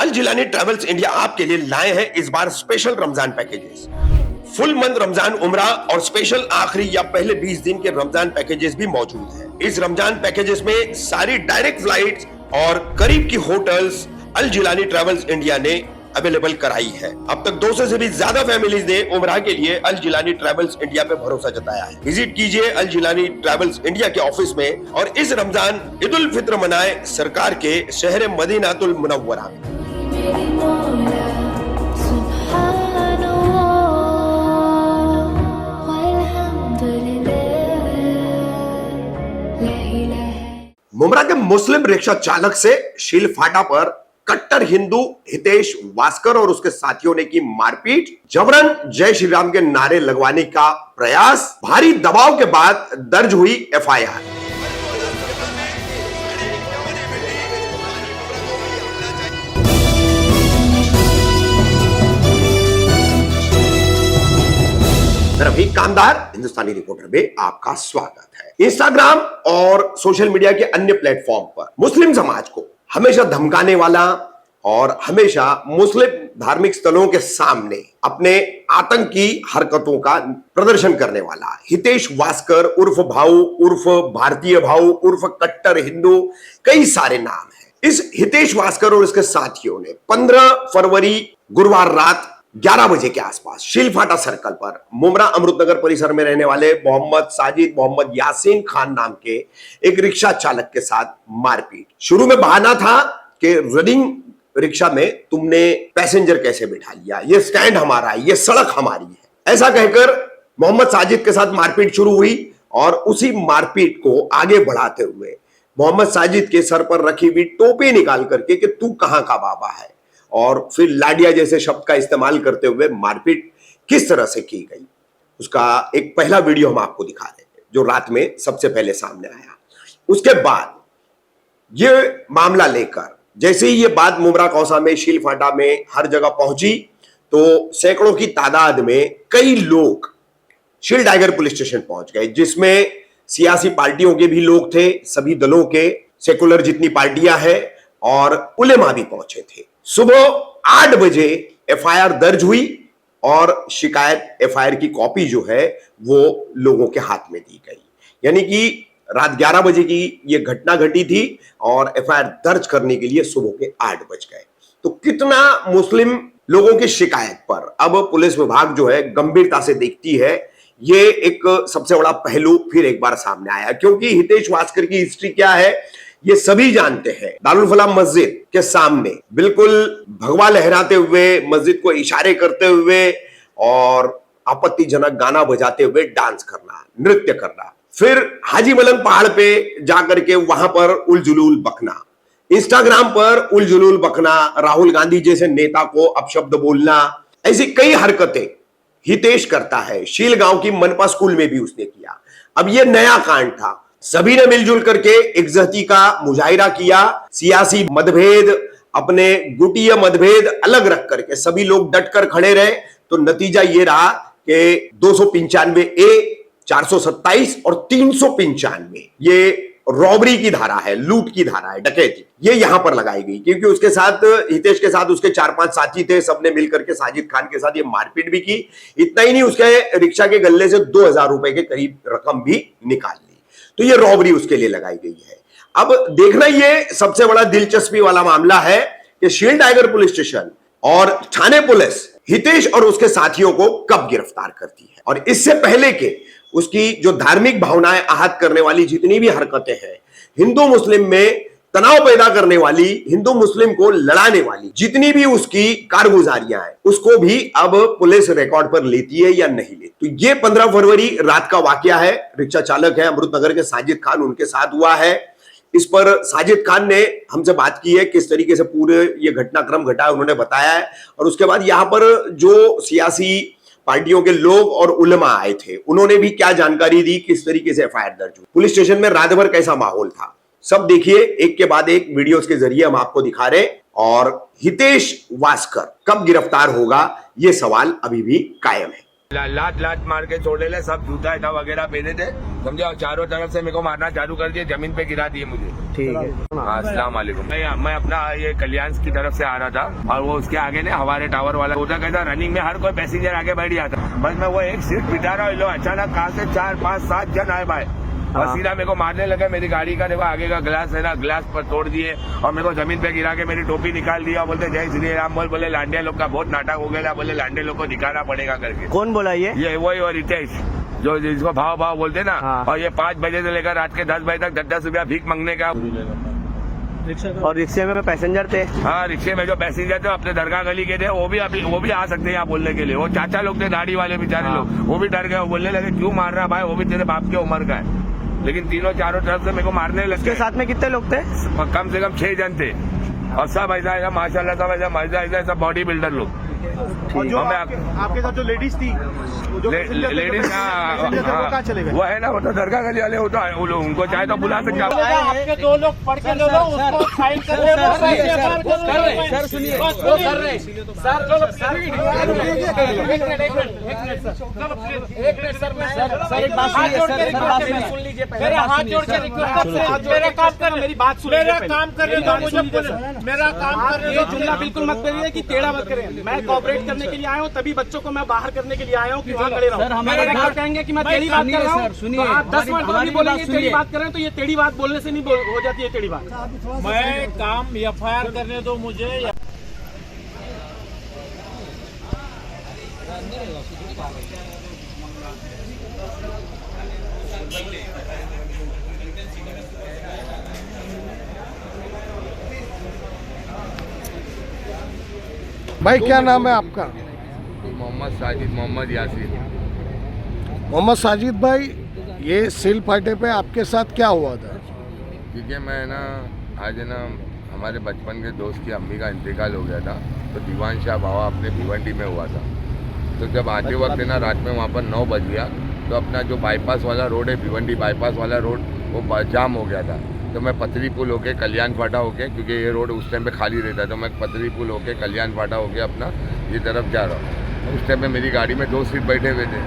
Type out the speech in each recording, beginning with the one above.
अल Jilani travels India आपके लिए लाए हैं इस बार special Ramzan packages. Full month Ramzan Umrah और स्पेशल आखिरी या पहले 20 दिन के रमजान पैकेजेस भी मौजूद हैं। इस रमजान पैकेजेस में सारी डायरेक्ट फ्लाइट्स और करीब की होटल्स अल जिलानी ट्रैवल्स इंडिया ने अवेलेबल कराई है। अब तक 200 से भी ज्यादा फैमिलीज ने उम्रा के लिए अल जिलानी ट्रैवल्स इंडिया पे भरोसा जताया है। विजिट कीजिए अल जिलानी ट्रैवल्स इंडिया के ऑफिस में और इस रमजान ईद उल फित्र मनाए सरकार के शहर मदीनातुल मुनव्वरा में। मुमरा के मुस्लिम रिक्शा चालक से शील फाटा पर कट्टर हिंदू हितेश वास्कर और उसके साथियों ने की मारपीट, जबरन जय श्री राम के नारे लगवाने का प्रयास, भारी दबाव के बाद दर्ज हुई एफआईआर। रवि कामदार हिंदुस्तानी रिपोर्टर में आपका स्वागत है। इंस्टाग्राम और सोशल मीडिया के अन्य प्लेटफॉर्म पर मुस्लिम समाज को हमेशा धमकाने वाला और हमेशा मुस्लिम धार्मिक स्थलों के सामने अपने आतंकी हरकतों का प्रदर्शन करने वाला हितेश वास्कर उर्फ भाऊ उर्फ भारतीय भाऊ उर्फ कट्टर हिंदू, कई सारे नाम हैं। इस हितेश वास्कर और इसके साथियों ने 15 फरवरी गुरुवार रात 11 बजे के आसपास शीलफाटा सर्कल पर मुमरा अमृतनगर परिसर में रहने वाले मोहम्मद साजिद मोहम्मद यासीन खान नाम के एक रिक्शा चालक के साथ मारपीट। शुरू में बहाना था कि रनिंग रिक्शा में तुमने पैसेंजर कैसे बिठा लिया, ये स्टैंड हमारा है, ये सड़क हमारी है, ऐसा कहकर मोहम्मद साजिद के साथ मारपीट शुरू हुई और उसी मारपीट को आगे बढ़ाते हुए मोहम्मद साजिद के सर पर रखी हुई टोपी निकाल करके कि तू कहां का बाबा है, और फिर लाडिया जैसे शब्द का इस्तेमाल करते हुए मारपीट किस तरह से की गई उसका एक पहला वीडियो हम आपको दिखा रहे हैं जो रात में सबसे पहले सामने आया। उसके बाद ये मामला लेकर जैसे ही ये बात मुमरा कौसा में शीलफाटा में हर जगह पहुंची तो सैकड़ों की तादाद में कई लोग शील टाइगर पुलिस स्टेशन पहुंच गए, जिसमें सियासी पार्टियों के भी लोग थे, सभी दलों के, सेकुलर जितनी पार्टियां हैं और उलेमा भी पहुंचे थे। सुबह 8 बजे एफआईआर दर्ज हुई और शिकायत एफआईआर की कॉपी जो है वो लोगों के हाथ में दी गई। यानी कि रात 11 बजे की ये घटना घटी थी और एफआईआर दर्ज करने के लिए सुबह के 8 बज गए। तो कितना मुस्लिम लोगों की शिकायत पर अब पुलिस विभाग जो है गंभीरता से देखती है, ये एक सबसे बड़ा पहलू फिर एक बार सामने आया। क्योंकि हितेश वास्कर की हिस्ट्री क्या है ये सभी जानते हैं। दारुल फलाह मस्जिद के सामने बिल्कुल भगवा लहराते हुए, मस्जिद को इशारे करते हुए और आपत्तिजनक गाना बजाते हुए डांस करना, नृत्य करना, फिर हाजी मलंग पहाड़ पे जाकर के वहां पर उल जुलूल बकना, इंस्टाग्राम पर उल जुलूल बकना, राहुल गांधी जैसे नेता को अपशब्द बोलना, ऐसी कई हरकतें हितेश करता है। शीलगांव की मनपा स्कूल में भी उसने किया। अब ये नया कांड था। सभी ने मिलजुल करके एकजहती का मुजाहिरा किया, सियासी मतभेद, अपने गुटीय मतभेद अलग रख करके सभी लोग डटकर खड़े रहे। तो नतीजा ये रहा कि 295A, 427 और 395 ये रॉबरी की धारा है, लूट की धारा है, डकैती, ये यहां पर लगाई गई। क्योंकि उसके साथ हितेश के साथ उसके 4-5 साथी थे, सबने मिलकर के साजिद खान के साथ ये मारपीट भी की। इतना ही नहीं, उसके रिक्शा के गल्ले से 2000 रुपए के करीब रकम भी निकाल ली। तो ये रॉबरी उसके लिए लगाई गई है। अब देखना ये सबसे बड़ा दिलचस्पी वाला मामला है कि शील टाइगर पुलिस स्टेशन और थाने पुलिस हितेश और उसके साथियों को कब गिरफ्तार करती है, और इससे पहले के उसकी जो धार्मिक भावनाएं आहत करने वाली जितनी भी हरकतें हैं, हिंदू मुस्लिम में तनाव पैदा करने वाली, हिंदू मुस्लिम को लड़ाने वाली जितनी भी उसकी कारगुजारियां हैं, उसको भी अब पुलिस रिकॉर्ड पर लेती है या नहीं लेती। तो ये 15 फरवरी रात का वाकया है। रिक्शा चालक है अमृतनगर के साजिद खान, उनके साथ हुआ है। इस पर साजिद खान ने हमसे बात की है, किस तरीके से पूरे ये घटनाक्रम घटा है उन्होंने बताया है। और उसके बाद यहाँ पर जो सियासी पार्टियों के लोग और उलमा आए थे उन्होंने भी क्या जानकारी दी, किस तरीके से एफआईआर दर्ज हुई, पुलिस स्टेशन में रात भर कैसा माहौल था, सब देखिए एक के बाद एक वीडियोस के जरिए हम आपको दिखा रहे। और हितेश वास्कर कब गिरफ्तार होगा ये सवाल अभी भी कायम है। लात लात मार के छोड़े ले, सब जूता इटा वगैरह पहने थे, समझे, चारों तरफ से मेरे को मारना चालू कर दिए, जमीन पे गिरा दिए मुझे। ठीक है। अस्सलाम वालेकुम। मैं अपना ये कल्याण की तरफ से आ रहा था और वो उसके आगे ने हमारे टावर वाला होता कहता रनिंग में हर कोई पैसेंजर आगे बैठ जाता, बस मैं वो एक सीट बिठा रहा हूँ, लो अचानक कहाँ से 4 5 7 जन आए भाई और सीधा मेरे को मारने लगे। मेरी गाड़ी का देखो आगे का ग्लास है ना, ग्लास पर तोड़ दिए और मेरे को जमीन पे गिरा के मेरी टोपी निकाल दिया। बोलते जय श्री राम बोले लांडिया लोग का बहुत नाटक हो गया, बोले लांडे लोग को दिखाना पड़ेगा करके। कौन बोला ये वही और रितेश जो जिसको भाव भाव बोलते ना। हाँ। और ये 5 बजे से लेकर रात के 10 बजे तक 10 रुपया भीख मांगने का। और रिक्शे में पैसेंजर थे? हाँ, रिक्शे में जो पैसेंजर थे अपने दरगाह गली के थे, वो भी आ सकते हैं यहाँ बोलने के लिए। वो चाचा लोग थे दाढ़ी वाले बेचारे लोग, वो भी डर गए, वो बोलने लगे क्यों मार रहा भाई, वो भी तेरे बाप की उम्र का है। लेकिन तीनों चारों तरफ से मेरे को मारने लगे। उसके साथ में कितने लोग थे? कम से कम 6 जन थे और सब ऐसा माशाल्लाह सब ऐसा सब बॉडी बिल्डर लोग। और जो आपके साथ जो लेडीज थी, लेडीज वो है ना, वो तो दरगाह गली वाले होता है, उनको चाहे तो बुला सकते आप। आपके 2 लोग पढ़ के ले लो, उसको साइन कर ले लो। सर सुनिए, कर रहे सर, चलो सर एक मिनट सर, एक बात सुन लीजिए, मेरे हाथ जोड़ के रिक्वेस्ट, मेरा काम कर, मेरी बात सुन, मेरा काम करने दो मुझे, मेरा काम करने दो। जुमला बिल्कुल मत करिए कि टेढ़ा मत करें, मैं कोऑपरेट करने के लिए आया हूँ, तभी बच्चों को मैं बाहर करने के लिए आया हूँ कि वहाँ खड़े रहो। हमारे घर कहेंगे कि मैं टेढ़ी बात कर रहा हूँ, सुनिए, आप 10 मिनट नहीं बोलेंगे, टेढ़ी बात कर रहे हैं, तो ये टेढ़ी बात बोलने से नहीं हो जाती है टेढ़ी बात। मैं काम FIR करने दो मुझे। भाई क्या नाम है आपका? मोहम्मद साजिद, मोहम्मद यासीन। मोहम्मद साजिद भाई, ये सिल फाटे पे आपके साथ क्या हुआ था? ठीक है, मैं ना आज ना हमारे बचपन के दोस्त की अम्मी का इंतकाल हो गया था, तो दीवान शाह बाबा अपने भिवंडी में हुआ था। तो जब आते वक्त ना रात में वहाँ पर 9 बज गया, तो अपना जो बाईपास वाला रोड है, भिवंडी बाईपास वाला रोड, वो जाम हो गया था। तो मैं पथरी पुल होके कल्याण फाटा होके, क्योंकि ये रोड उस टाइम पे खाली रहता, तो मैं पथरी पुल होके कल्याण फाटा होके अपना ये तरफ जा रहा हूँ। उस टाइम में मेरी गाड़ी में 2 सीट बैठे हुए थे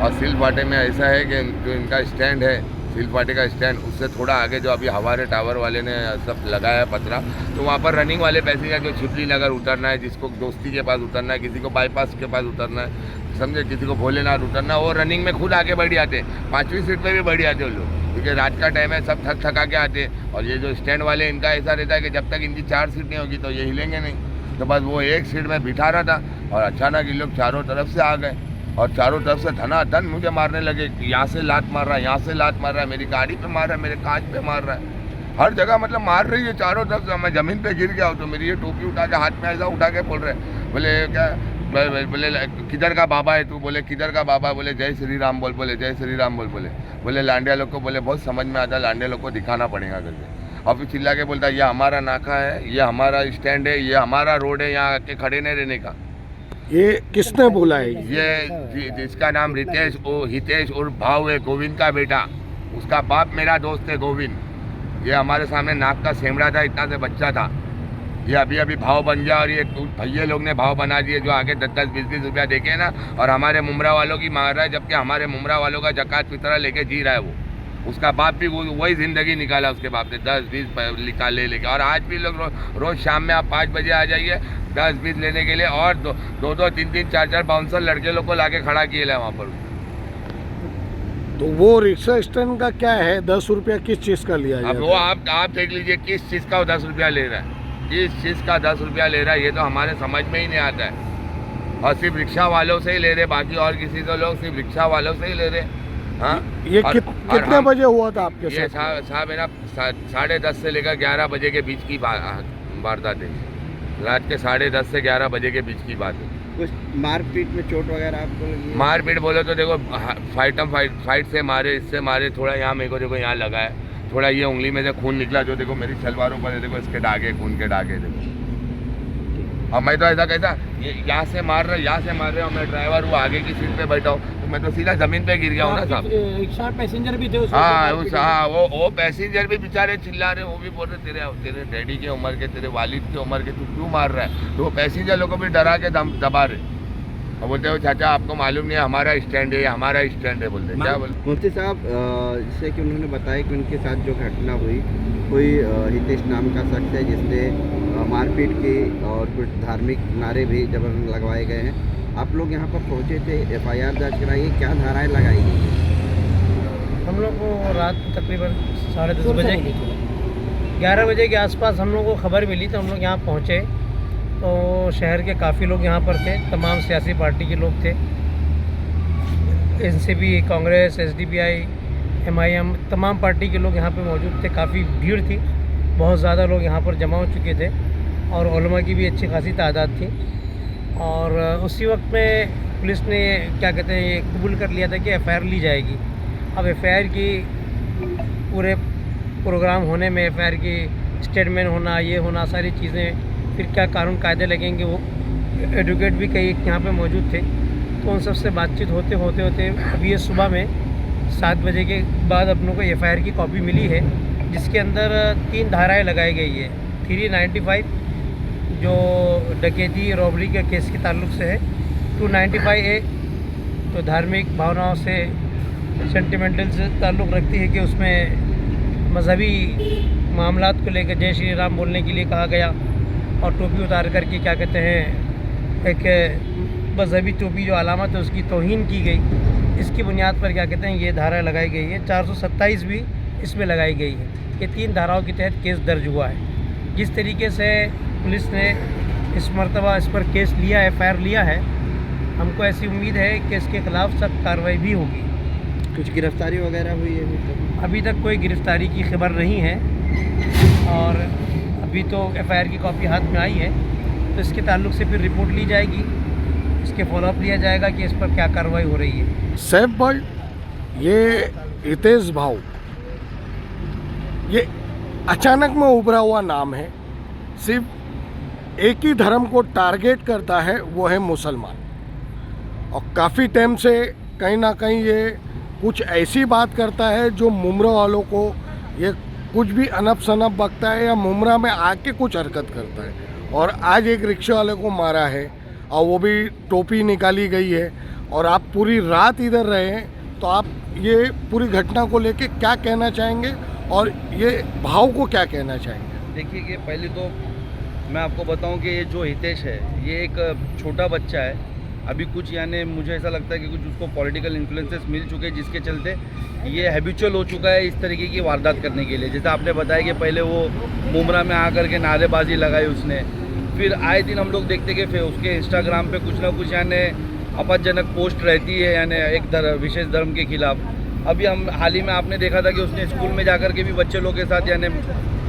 और सिल फाटे में ऐसा है कि जो इनका स्टैंड है, सिल फाटे का स्टैंड, उससे थोड़ा आगे जो अभी हमारे टावर वाले ने सब लगाया है पतरा, तो वहाँ पर रनिंग वाले पैसेंजर जो छिपली नगर उतरना है, जिसको दोस्ती के पास उतरना है, किसी को बाईपास के पास उतरना है, समझे, किसी को भोलेनाथ उतरना, वो रनिंग में खुद आके बैठ जाते, 5वीं सीट पे भी बैठ जाते वो लोग, क्योंकि रात का टाइम है, सब थक थका के आते। और ये जो स्टैंड वाले, इनका ऐसा रहता है कि जब तक इनकी 4 सीट नहीं होगी तो ये हिलेंगे नहीं। तो बस वो एक सीट में बिठा रहा था और अचानक ये लोग चारों तरफ से आ गए और चारों तरफ से धनाधन मुझे मारने लगे। यहाँ से लात मार रहा है, यहाँ से लात मार रहा है, मेरी गाड़ी पे मार रहा है, मेरे कांच पे मार रहा है, हर जगह मतलब मार रही है चारों तरफ से। मैं ज़मीन पे गिर गया हूँ, तो मेरी ये टोपी उठा के हाथ में ऐसा उठा के बोल रहे, बोले क्या, बोले किधर का बाबा है तू, बोले किधर का बाबा, बोले जय श्री राम बोल, बोले जय श्री राम बोल, बोले लांडिया लोग को, बोले बहुत समझ में आता है, लांडिया लोग को दिखाना पड़ेगा करके। और फिर चिल्ला के बोलता है ये हमारा नाका है, ये हमारा स्टैंड है, ये हमारा रोड है, यहाँ आके खड़े नहीं रहने का। ये किसने बोला है? ये जिसका नाम हितेश उर्फ भाव है, गोविंद का बेटा, उसका बाप मेरा दोस्त है गोविंद। ये हमारे सामने नाक का सेमड़ा था, इतना से बच्चा था, ये अभी अभी भाव बन गया और ये भैया लोग ने भाव बना दिए, जो आगे 10-10 20-20 रुपया देके ना, और हमारे मुमरा वालों की मार रहा है, जबकि हमारे मुमरा वालों का जकात फितरा लेके जी रहा है वो। उसका बाप भी वही ज़िंदगी निकाला उसके बाप ने, 10-20 निकाले लेके। और आज भी लोग रोज़ शाम में आप 5 बजे आ जाइए 10-20 लेने के लिए, और 2-2, 3-3, 4-4 बाउंसर लड़के लोग को लाके खड़ा किए है वहाँ पर। तो वो रिक्शा स्टैंड का क्या है? 10 रुपया किस चीज़ का लिया? अब वो आप देख लीजिए किस चीज़ का वो 10 रुपया ले रहा है, किस चीज़ का 10 रुपया ले रहा है, ये तो हमारे समझ में ही नहीं आता है। और सिर्फ रिक्शा वालों से ही ले रहे, बाकी और किसी तो लोग सिर्फ रिक्शा वालों से ही ले रहे। हाँ, ये कितने बजे हुआ था आपके साथ? ये साहब है ना 10:30 से लेकर 11 बजे के बीच की वारदात है, रात के 10:30 से 11 बजे के बीच की बात है। कुछ मारपीट में चोट वगैरह आपको लगी? मारपीट बोले तो देखो फाइट से मारे, इससे मारे, थोड़ा यहाँ मेरे को देखो यहाँ लगा है, थोड़ा ये उंगली में से खून निकला, जो देखो मेरी सलवारों पर देखो इसके दागे, खून के दागे देखो। और मैं तो ऐसा कहता, यहाँ से मार रहे और मैं ड्राइवर हूँ, आगे की सीट पे बैठा हूँ, तो मैं तो सीधा जमीन पे गिर गया हूँ ना साहब। रिक्शा पैसेंजर भी थे उसमें? हाँ, वो पैसेंजर भी बेचारे चिल्ला रहे, वो भी बोल रहे तेरे डैडी की उम्र के, तेरे वालिद की उम्र के, तू क्यों मार रहा है? तो वो पैसेंजर लोगों को भी डरा के दबा रहे। और बोलते हो चाचा आपको मालूम नहीं है हमारा स्टैंड है, हमारा स्टैंड है, बोलते क्या बोलते। मुफ्ती साहब, जैसे कि उन्होंने बताया कि उनके साथ जो घटना हुई, कोई हितेश नाम का शख्स है जिसने मारपीट की और कुछ धार्मिक नारे भी जब लगवाए गए हैं। आप लोग यहाँ पर पहुँचे थे, FIR दर्ज कराई, क्या धाराएं लगाई गई हैं? हम लोग को रात तकरीबन 10:30 बजे 11 बजे के आसपास हम लोग को खबर मिली, तो हम लोग यहाँ पहुँचे तो शहर के काफ़ी लोग यहाँ पर थे, तमाम सियासी पार्टी के लोग थे, NCP, कांग्रेस, SDPI, MIM, तमाम पार्टी के लोग यहाँ पे मौजूद थे। काफ़ी भीड़ थी, बहुत ज़्यादा लोग यहाँ पर जमा हो चुके थे और उलमा की भी अच्छी खासी तादाद थी। और उसी वक्त में पुलिस ने क्या कहते हैं ये कबूल कर लिया था कि FIR ली जाएगी। अब FIR की पूरे प्रोग्राम होने में, FIR की स्टेटमेंट होना, ये होना, सारी चीज़ें, फिर क्या कानून कायदे लगेंगे, वो एडवोकेट भी कई यहाँ पे मौजूद थे, तो उन सब से बातचीत होते होते अभी ये सुबह में 7 बजे के बाद अपनों को FIR की कॉपी मिली है, जिसके अंदर 3 धाराएं लगाई गई है। 395 जो डकैती रॉबरी के केस के ताल्लुक से है, 295A जो धार्मिक भावनाओं से, सेंटिमेंटल से ताल्लुक़ रखती है कि उसमें मजहबी मामलात को लेकर जय श्री राम बोलने के लिए कहा गया और टोपी उतार करके क्या कहते हैं एक मजहबी टोपी जो अलामत है उसकी तौहीन की गई। इसकी बुनियाद पर क्या कहते हैं ये धारा लगाई गई है। 427 भी इसमें लगाई गई है। ये 3 धाराओं के तहत केस दर्ज हुआ है। जिस तरीके से पुलिस ने इस मरतबा इस पर केस लिया है, FIR लिया है, हमको ऐसी उम्मीद है कि इसके ख़िलाफ़ सख्त कार्रवाई भी होगी। कुछ गिरफ्तारी वगैरह हुई है? अभी तक कोई गिरफ्तारी की खबर नहीं है और अभी तो FIR की कॉपी हाथ में आई है, तो इसके ताल्लुक से फिर रिपोर्ट ली जाएगी, इसके फॉलोअप लिया जाएगा कि इस पर क्या कार्रवाई हो रही है। सैफ भाई, ये हितेश भाव ये अचानक में उभरा हुआ नाम है, सिर्फ एक ही धर्म को टारगेट करता है, वो है मुसलमान। और काफ़ी टाइम से कहीं ना कहीं ये कुछ ऐसी बात करता है जो मुमरा वालों को ये कुछ भी अनप शनप बकता है या मुमरा में आके कुछ हरकत करता है। और आज एक रिक्शा वाले को मारा है और वो भी टोपी निकाली गई है। और आप पूरी रात इधर रहे हैं, तो आप ये पूरी घटना को लेके क्या कहना चाहेंगे और ये भाव को क्या कहना चाहेंगे? देखिए कि पहले तो मैं आपको बताऊं कि ये जो हितेश है ये एक छोटा बच्चा है। अभी कुछ यानी मुझे ऐसा लगता है कि कुछ उसको पॉलिटिकल इन्फ्लुएंसेस मिल चुके हैं, जिसके चलते ये हैबिचुअल हो चुका है इस तरीके की वारदात करने के लिए। जैसे आपने बताया कि पहले वो मुमरा में आकर के नारेबाजी लगाई उसने, फिर आए दिन हम लोग देखते कि फिर उसके इंस्टाग्राम पे कुछ ना कुछ यानी आपत्तिजनक पोस्ट रहती है यानी एक विशेष धर्म के खिलाफ। अभी हम हाल ही में आपने देखा था कि उसने स्कूल में जाकर के भी बच्चे लोग के साथ यानी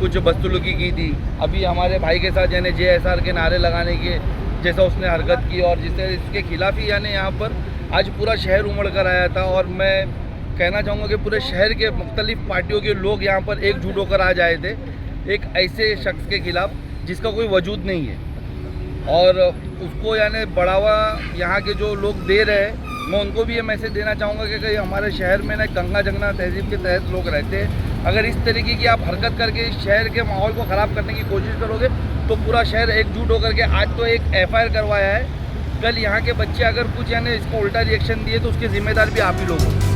कुछ बदसलूकी की थी। अभी हमारे भाई के साथ यानी JSR के नारे लगाने के जैसा उसने हरकत की और जिससे इसके खिलाफ ही यानी यहाँ पर आज पूरा शहर उमड़ कर आया था। और मैं कहना चाहूँगा कि पूरे शहर के मुख्तलिफ पार्टियों के लोग यहाँ पर एकजुट होकर आ जाए थे एक ऐसे शख्स के खिलाफ जिसका कोई वजूद नहीं है, और उसको यानी बढ़ावा यहाँ के जो लोग दे रहे हैं, मैं उनको भी ये मैसेज देना चाहूँगा कि हमारे शहर में ना गंगा जमुना तहजीब के तहत लोग रहते हैं। अगर इस तरीके की आप हरकत करके इस शहर के माहौल को ख़राब करने की कोशिश करोगे तो पूरा शहर एकजुट होकर के आज तो एक FIR करवाया है, कल यहाँ के बच्चे अगर कुछ यानी इसको उल्टा रिएक्शन दिए तो उसके ज़िम्मेदार भी आप ही लोग हो।